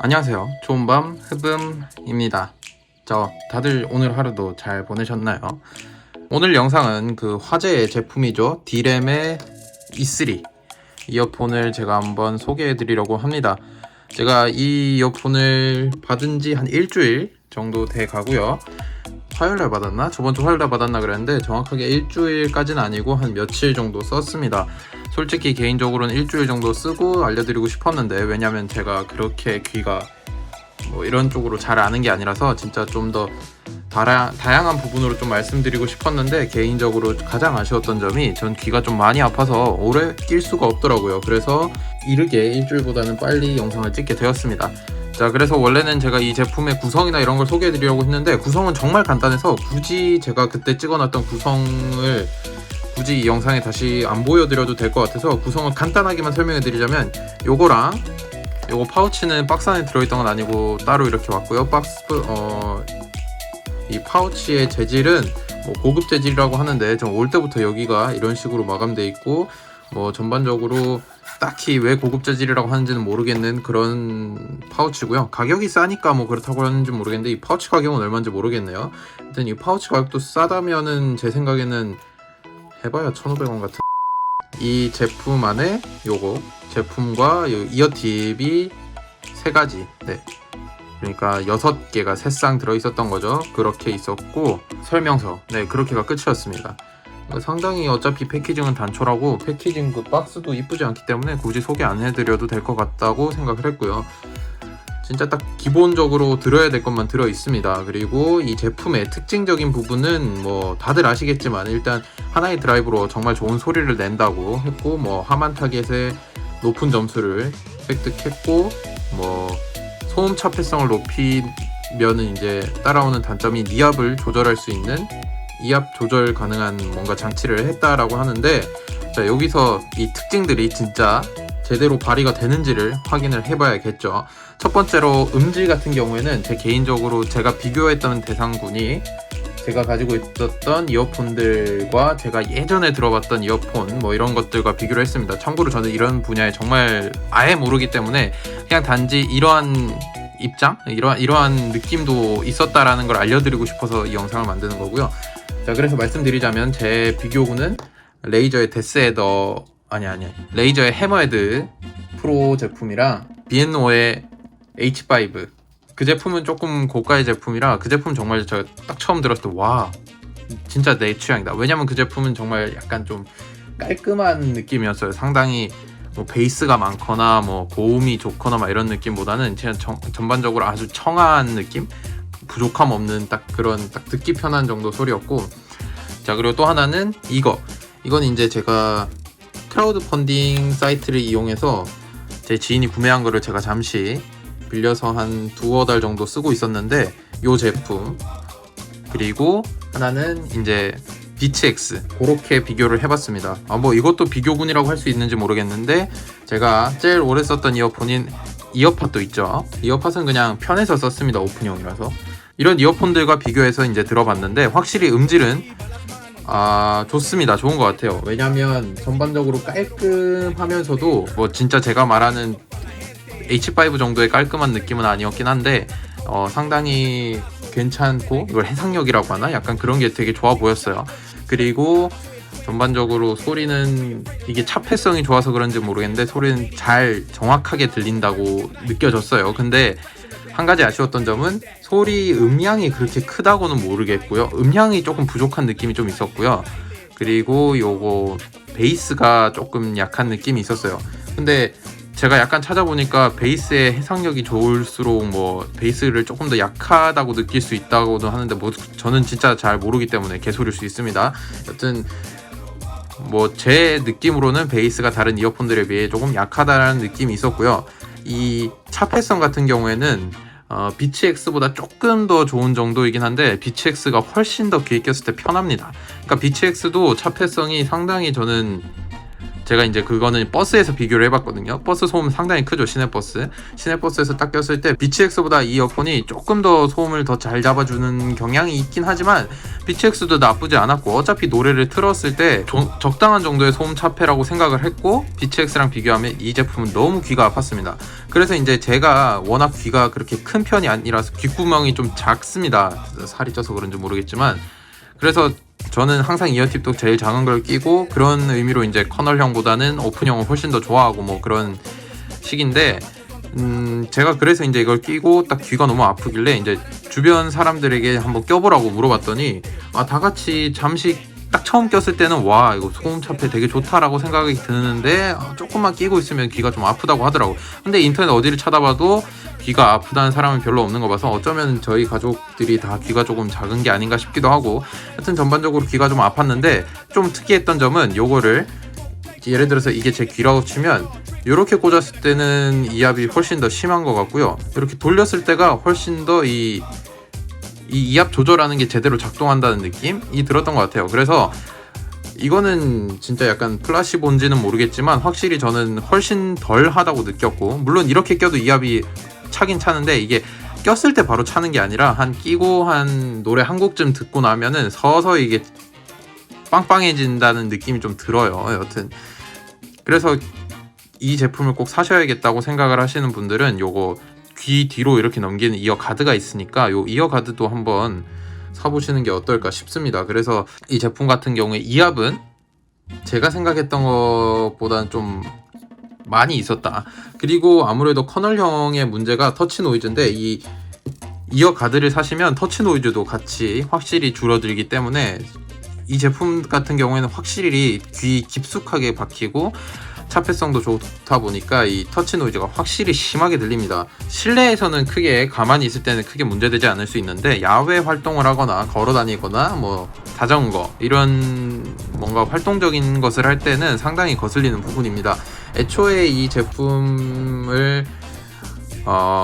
안녕하세요. 좋은 밤 흡음입니다. 다들 오늘 하루도 잘 보내셨나요? 오늘 영상은 그 화제의 제품이죠. 디램의 E3 이어폰을 제가 한번 소개해 드리려고 합니다. 제가 이 이어폰을 받은 지 한 일주일 정도 돼 가고요. 화요일날 받았나? 저번 주 화요일날 받았나 그랬는데 정확하게 일주일까지는 아니고 한 며칠 정도 썼습니다. 솔직히 개인적으로는 일주일 정도 쓰고 알려드리고 싶었는데, 왜냐면 제가 그렇게 귀가 뭐 이런 쪽으로 잘 아는 게 아니라서 진짜 좀 더 다양한 부분으로 좀 말씀드리고 싶었는데, 개인적으로 가장 아쉬웠던 점이 전 귀가 좀 많이 아파서 오래 낄 수가 없더라고요. 그래서 이르게 일주일보다는 빨리 영상을 찍게 되었습니다. 자, 그래서 원래는 제가 이 제품의 구성이나 이런 걸 소개해 드리려고 했는데, 구성은 정말 간단해서 굳이 제가 그때 찍어놨던 구성을 굳이 이 영상에 다시 안 보여드려도 될 것 같아서 구성을 간단하게만 설명해 드리자면, 요거 파우치는 박스 안에 들어있던 건 아니고 따로 이렇게 왔고요. 이 파우치의 재질은 뭐 고급 재질이라고 하는데, 전 올 때부터 여기가 이런 식으로 마감돼 있고, 뭐 전반적으로 딱히 왜 고급 재질이라고 하는지는 모르겠는 그런 파우치고요. 가격이 싸니까 뭐 그렇다고 하는지 모르겠는데, 이 파우치 가격은 얼마인지 모르겠네요. 하여튼 이 파우치 가격도 싸다면은 제 생각에는 해봐야 1,500원 같은. 이 제품 안에 요거 제품과 이어팁이 3가지, 그러니까 6개가 3쌍 들어있었던 거죠. 그렇게 있었고, 설명서, 그렇게가 끝이었습니다. 상당히 어차피 패키징은 단촐하고, 패키징 그 박스도 이쁘지 않기 때문에 굳이 소개 안 해드려도 될 것 같다고 생각을 했고요. 진짜 딱 기본적으로 들어야 될 것만 들어 있습니다. 그리고 이 제품의 특징적인 부분은 뭐 다들 아시겠지만, 일단 하나의 드라이브로 정말 좋은 소리를 낸다고 했고, 뭐 하만 타겟에 높은 점수를 획득했고, 뭐 소음 차폐성을 높이면은 이제 따라오는 단점이 니압을 조절할 수 있는 이압 조절 가능한 뭔가 장치를 했다라고 하는데, 자, 여기서 이 특징들이 진짜 제대로 발휘가 되는지를 확인을 해봐야겠죠. 첫 번째로 음질 같은 경우에는 개인적으로 제가 비교했던 대상군이 제가 가지고 있었던 이어폰들과 제가 예전에 들어봤던 이어폰 뭐 이런 것들과 비교를 했습니다. 참고로 저는 이런 분야에 정말 아예 모르기 때문에 그냥 단지 이러한 입장, 이러한 느낌도 있었다라는 걸 알려드리고 싶어서 이 영상을 만드는 거고요. 자, 그래서 말씀드리자면 제 비교군은 레이저의 레이저의 해머헤드 프로 제품이랑 B&O의 H5, 그 제품은 조금 고가의 제품이라 그 제품 정말 제가 딱 처음 들었을 때 와, 진짜 내 취향이다. 왜냐면 그 제품은 정말 약간 좀 깔끔한 느낌이었어요. 상당히 뭐 베이스가 많거나 뭐 고음이 좋거나 막 이런 느낌보다는 그냥 전반적으로 아주 청아한 느낌, 부족함 없는 딱 그런 딱 듣기 편한 정도 소리였고. 자, 그리고 또 하나는 이건 이제 제가 크라우드 펀딩 사이트를 이용해서 제 지인이 구매한 거를 제가 잠시 빌려서 한 2-3달 정도 쓰고 있었는데, 요 제품, 그리고 하나는 이제 비츠엑스, 그렇게 비교를 해봤습니다. 뭐 이것도 비교군이라고 할 수 있는지 모르겠는데, 제가 제일 오래 썼던 이어폰인 이어팟도 있죠. 이어팟은 그냥 편해서 썼습니다. 오픈형이라서. 이런 이어폰들과 비교해서 이제 들어봤는데, 확실히 음질은 좋습니다. 좋은 것 같아요. 왜냐면 전반적으로 깔끔하면서도 뭐 진짜 제가 말하는 H5 정도의 깔끔한 느낌은 아니었긴 한데, 상당히 괜찮고, 이걸 해상력이라고 하나? 약간 그런 게 되게 좋아 보였어요. 그리고 전반적으로 소리는 이게 차폐성이 좋아서 그런지 모르겠는데 소리는 잘 정확하게 들린다고 느껴졌어요. 근데 한 가지 아쉬웠던 점은 소리 음량이 그렇게 크다고는 모르겠고요. 음량이 조금 부족한 느낌이 좀 있었고요. 그리고 요거 베이스가 조금 약한 느낌이 있었어요. 근데 제가 약간 찾아보니까 베이스의 해상력이 좋을수록 뭐 베이스를 조금 더 약하다고 느낄 수 있다고도 하는데, 뭐 저는 진짜 잘 모르기 때문에 개소리일 수 있습니다. 여튼 뭐 제 느낌으로는 베이스가 다른 이어폰들에 비해 조금 약하다는 느낌이 있었고요. 이 차폐성 같은 경우에는 비츠X보다 조금 더 좋은 정도이긴 한데, 비츠X가 훨씬 더 귀에 꼈을 때 편합니다. 그러니까 비츠X도 차폐성이 상당히 저는 제가 이제 그거는 버스에서 비교를 해봤거든요. 버스 소음 상당히 크죠. 시내버스에서 딱 꼈을 때 비치엑스보다 이 이어폰이 조금 더 소음을 더 잘 잡아주는 경향이 있긴 하지만 비치엑스도 나쁘지 않았고 어차피 노래를 틀었을 때 적당한 정도의 소음 차폐라고 생각을 했고 비치엑스랑 비교하면 이 제품은 너무 귀가 아팠습니다. 그래서 이제 제가 워낙 귀가 그렇게 큰 편이 아니라서 귓구멍이 좀 작습니다. 살이 쪄서 그런지 모르겠지만 그래서 저는 항상 이어팁도 제일 작은 걸 끼고 그런 의미로 이제 커널형보다는 오픈형을 훨씬 더 좋아하고 뭐 그런 식인데 제가 그래서 이제 이걸 끼고 딱 귀가 너무 아프길래 이제 주변 사람들에게 한번 껴보라고 물어봤더니 다 같이 잠시 딱 처음 꼈을 때는 와 이거 소음 차폐 되게 좋다라고 생각이 드는데 조금만 끼고 있으면 귀가 좀 아프다고 하더라고. 근데 인터넷 어디를 찾아봐도 귀가 아프다는 사람은 별로 없는 거 봐서 어쩌면 저희 가족들이 다 귀가 조금 작은 게 아닌가 싶기도 하고 하여튼 전반적으로 귀가 좀 아팠는데 좀 특이했던 점은 요거를 예를 들어서 이게 제 귀라고 치면 이렇게 꽂았을 때는 이압이 훨씬 더 심한 것 같고요. 이렇게 돌렸을 때가 훨씬 더 이 이압 조절하는 게 제대로 작동한다는 느낌이 들었던 것 같아요. 그래서 이거는 진짜 약간 플라시본지는 모르겠지만 확실히 저는 훨씬 덜 하다고 느꼈고 물론 이렇게 껴도 이압이 차긴 차는데 이게 꼈을 때 바로 차는 게 아니라 한 끼고 한 노래 한 곡쯤 듣고 나면은 서서히 이게 빵빵해진다는 느낌이 좀 들어요. 여튼 그래서 이 제품을 꼭 사셔야겠다고 생각을 하시는 분들은 요거 귀 뒤로 이렇게 넘기는 이어 가드가 있으니까 요 이어 가드도 한번 사보시는 게 어떨까 싶습니다. 그래서 이 제품 같은 경우에 이압은 제가 생각했던 것보다는 좀 많이 있었다. 그리고 아무래도 커널형의 문제가 터치 노이즈인데 이 이어 가드를 사시면 터치 노이즈도 같이 확실히 줄어들기 때문에 이 제품 같은 경우에는 확실히 귀 깊숙하게 박히고 차폐성도 좋다 보니까 이 터치 노이즈가 확실히 심하게 들립니다. 실내에서는 크게 가만히 있을 때는 크게 문제되지 않을 수 있는데 야외 활동을 하거나 걸어 다니거나 뭐 자전거 이런 뭔가 활동적인 것을 할 때는 상당히 거슬리는 부분입니다. 애초에 이 제품을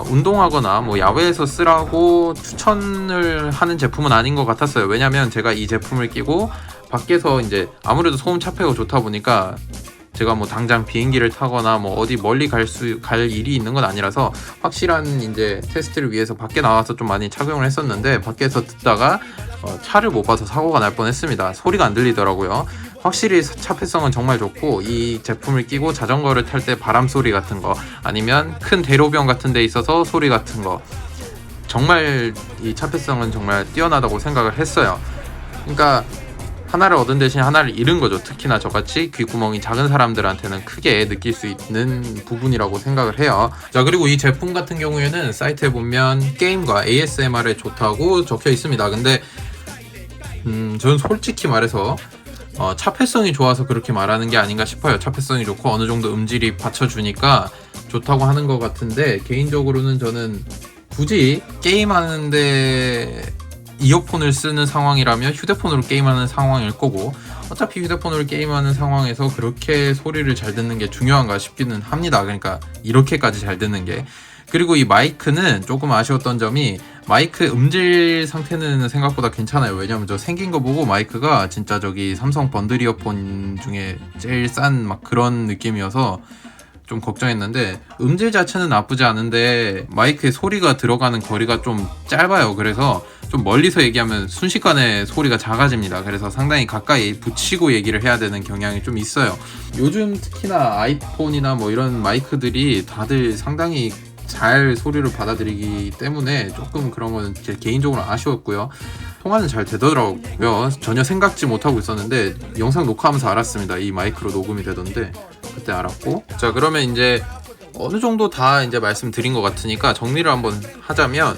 운동하거나 뭐 야외에서 쓰라고 추천을 하는 제품은 아닌 것 같았어요. 왜냐면 제가 이 제품을 끼고 밖에서 이제 아무래도 소음 차폐가 좋다 보니까 제가 뭐 당장 비행기를 타거나 뭐 어디 멀리 갈 일이 있는 건 아니라서 확실한 이제 테스트를 위해서 밖에 나와서 좀 많이 착용을 했었는데 밖에서 듣다가 차를 못 봐서 사고가 날 뻔했습니다. 소리가 안 들리더라고요. 확실히 차폐성은 정말 좋고 이 제품을 끼고 자전거를 탈 때 바람 소리 같은 거 아니면 큰 대로변 같은 데 있어서 소리 같은 거 정말 이 차폐성은 정말 뛰어나다고 생각을 했어요. 그러니까 하나를 얻은 대신 하나를 잃은 거죠. 특히나 저같이 귓구멍이 작은 사람들한테는 크게 느낄 수 있는 부분이라고 생각을 해요. 자, 그리고 이 제품 같은 경우에는 사이트에 보면 게임과 ASMR에 좋다고 적혀 있습니다. 근데 저는 솔직히 말해서 차폐성이 좋아서 그렇게 말하는 게 아닌가 싶어요. 차폐성이 좋고 어느 정도 음질이 받쳐주니까 좋다고 하는 것 같은데 개인적으로는 저는 굳이 게임하는데 이어폰을 쓰는 상황이라면 휴대폰으로 게임하는 상황일 거고 어차피 휴대폰으로 게임하는 상황에서 그렇게 소리를 잘 듣는 게 중요한가 싶기는 합니다. 그러니까 이렇게까지 잘 듣는 게. 그리고 이 마이크는 조금 아쉬웠던 점이 마이크 음질 상태는 생각보다 괜찮아요. 왜냐면 저 생긴 거 보고 마이크가 진짜 저기 삼성 번들 이어폰 중에 제일 싼 막 그런 느낌이어서 좀 걱정했는데 음질 자체는 나쁘지 않은데 마이크에 소리가 들어가는 거리가 좀 짧아요. 그래서 좀 멀리서 얘기하면 순식간에 소리가 작아집니다. 그래서 상당히 가까이 붙이고 얘기를 해야 되는 경향이 좀 있어요. 요즘 특히나 아이폰이나 뭐 이런 마이크들이 다들 상당히 잘 소리를 받아들이기 때문에 조금 그런 거는 제 개인적으로 아쉬웠고요. 통화는 잘 되더라고요. 전혀 생각지 못하고 있었는데 영상 녹화하면서 알았습니다. 이 마이크로 녹음이 되던데 그때 알았고. 자, 그러면 이제 어느 정도 다 이제 말씀드린 것 같으니까 정리를 한번 하자면,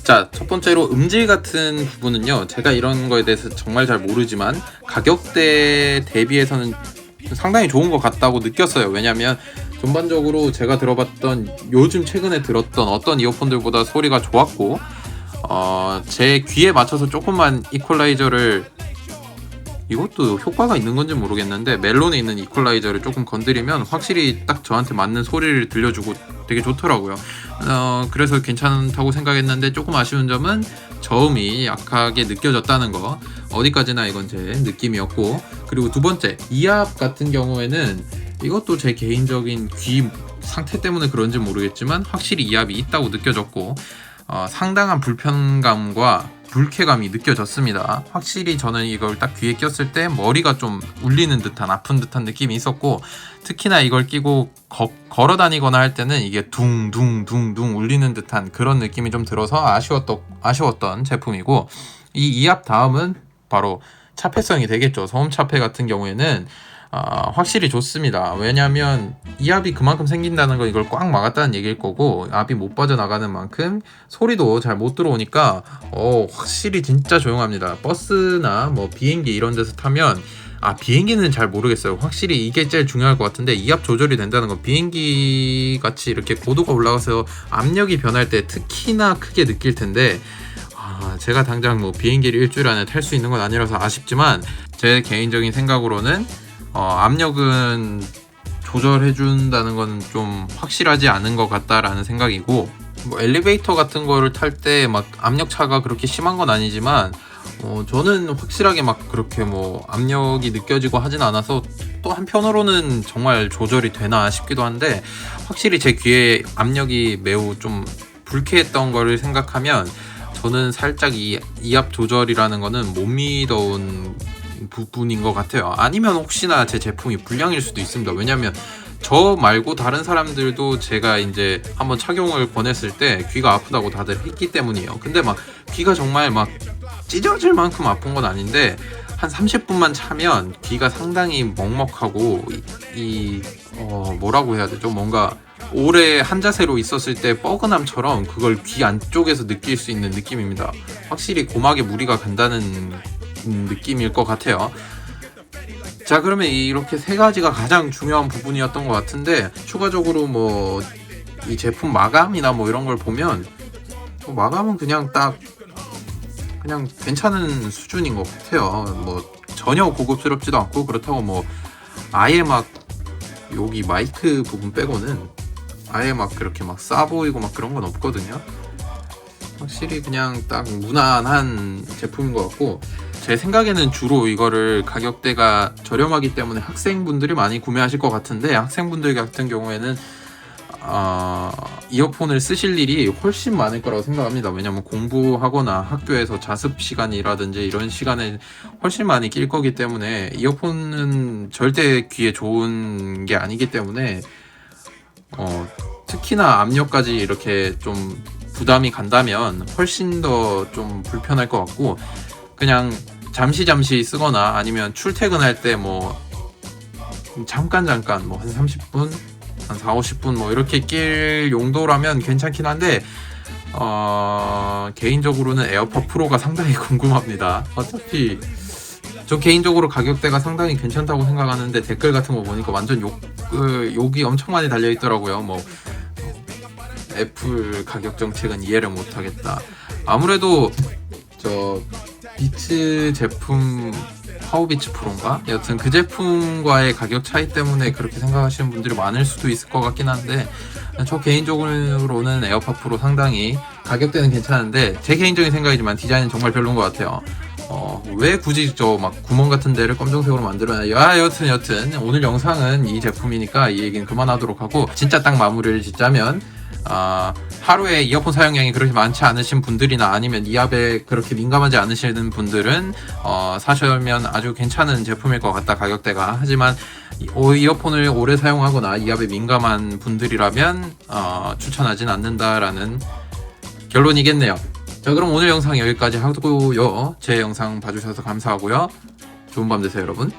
자, 첫 번째로 음질 같은 부분은요, 제가 이런 거에 대해서 정말 잘 모르지만 가격대 대비해서는 상당히 좋은 것 같다고 느꼈어요. 왜냐면 전반적으로 제가 들어봤던 요즘 최근에 들었던 어떤 이어폰들보다 소리가 좋았고 제 귀에 맞춰서 조금만 이퀄라이저를, 이것도 효과가 있는 건지 모르겠는데 멜론에 있는 이퀄라이저를 조금 건드리면 확실히 딱 저한테 맞는 소리를 들려주고 되게 좋더라고요. 그래서 괜찮다고 생각했는데 조금 아쉬운 점은 저음이 약하게 느껴졌다는 거. 어디까지나 이건 제 느낌이었고, 그리고 두 번째 이압 같은 경우에는 이것도 제 개인적인 귀 상태 때문에 그런지 모르겠지만 확실히 이압이 있다고 느껴졌고 상당한 불편감과 불쾌감이 느껴졌습니다. 확실히 저는 이걸 딱 귀에 꼈을 때 머리가 좀 울리는 듯한 아픈 듯한 느낌이 있었고, 특히나 이걸 끼고 걸어 다니거나 할 때는 이게 둥둥둥둥 울리는 듯한 그런 느낌이 좀 들어서 아쉬웠던 제품이고, 이 이압 다음은 바로 차폐성이 되겠죠. 소음 차폐 같은 경우에는 확실히 좋습니다. 왜냐하면 이압이 그만큼 생긴다는 건 이걸 꽉 막았다는 얘기일 거고, 압이 못 빠져나가는 만큼 소리도 잘 못 들어오니까 확실히 진짜 조용합니다. 버스나 뭐 비행기 이런 데서 타면, 비행기는 잘 모르겠어요. 확실히 이게 제일 중요할 것 같은데, 이압 조절이 된다는 건 비행기 같이 이렇게 고도가 올라가서 압력이 변할 때 특히나 크게 느낄 텐데, 제가 당장 뭐 비행기를 일주일 안에 탈 수 있는 건 아니라서 아쉽지만, 제 개인적인 생각으로는 압력은 조절해준다는 건 좀 확실하지 않은 것 같다라는 생각이고, 뭐 엘리베이터 같은 거를 탈 때 막 압력 차가 그렇게 심한 건 아니지만 저는 확실하게 막 그렇게 뭐 압력이 느껴지고 하진 않아서, 또 한편으로는 정말 조절이 되나 싶기도 한데, 확실히 제 귀에 압력이 매우 좀 불쾌했던 거를 생각하면 저는 살짝 이압 조절이라는 거는 못 믿어온 부분인 것 같아요. 아니면 혹시나 제 제품이 불량일 수도 있습니다. 왜냐면 저 말고 다른 사람들도 제가 이제 한번 착용을 권했을 때 귀가 아프다고 다들 했기 때문이에요. 근데 막 귀가 정말 막 찢어질 만큼 아픈 건 아닌데, 한 30분만 차면 귀가 상당히 먹먹하고 뭐라고 해야 되죠? 뭔가 오래 한 자세로 있었을 때 뻐근함처럼 그걸 귀 안쪽에서 느낄 수 있는 느낌입니다. 확실히 고막에 무리가 간다는 느낌일 것 같아요. 자, 그러면 이렇게 세 가지가 가장 중요한 부분이었던 것 같은데, 추가적으로 뭐 이 제품 마감이나 뭐 이런 걸 보면 마감은 그냥 괜찮은 수준인 것 같아요. 뭐 전혀 고급스럽지도 않고, 그렇다고 뭐 아예 막 여기 마이크 부분 빼고는 아예 막 그렇게 막 싸 보이고 막 그런 건 없거든요. 확실히 그냥 딱 무난한 제품인 것 같고, 제 생각에는 주로 이거를 가격대가 저렴하기 때문에 학생분들이 많이 구매하실 것 같은데, 학생분들 같은 경우에는 이어폰을 쓰실 일이 훨씬 많을 거라고 생각합니다. 왜냐면 공부하거나 학교에서 자습 시간이라든지 이런 시간에 훨씬 많이 낄 거기 때문에, 이어폰은 절대 귀에 좋은 게 아니기 때문에 특히나 압력까지 이렇게 좀 부담이 간다면 훨씬 더 좀 불편할 것 같고, 그냥 잠시 쓰거나 아니면 출퇴근할 때 뭐 잠깐 뭐 한 30분, 한 4-50분 뭐 이렇게 낄 용도라면 괜찮긴 한데, 개인적으로는 에어팟 프로가 상당히 궁금합니다. 어차피 저 개인적으로 가격대가 상당히 괜찮다고 생각하는데, 댓글 같은 거 보니까 완전 욕이 엄청 많이 달려 있더라고요. 뭐 애플 가격 정책은 이해를 못하겠다. 아무래도 저 비츠 제품, 파워비츠 프로인가? 여튼 그 제품과의 가격 차이 때문에 그렇게 생각하시는 분들이 많을 수도 있을 것 같긴 한데, 저 개인적으로는 에어팟 프로 상당히 가격대는 괜찮은데, 제 개인적인 생각이지만 디자인은 정말 별로인 것 같아요. 왜 굳이 저 막 구멍 같은 데를 검정색으로 만들어놔요? 여튼 오늘 영상은 이 제품이니까 이 얘기는 그만하도록 하고, 진짜 딱 마무리를 짓자면, 하루에 이어폰 사용량이 그렇게 많지 않으신 분들이나 아니면 이압에 그렇게 민감하지 않으시는 분들은 사시면 아주 괜찮은 제품일 것 같다, 가격대가. 하지만 이어폰을 오래 사용하거나 이압에 민감한 분들이라면 추천하진 않는다라는 결론이겠네요. 자, 그럼 오늘 영상 여기까지 하고요. 제 영상 봐주셔서 감사하고요. 좋은 밤 되세요, 여러분.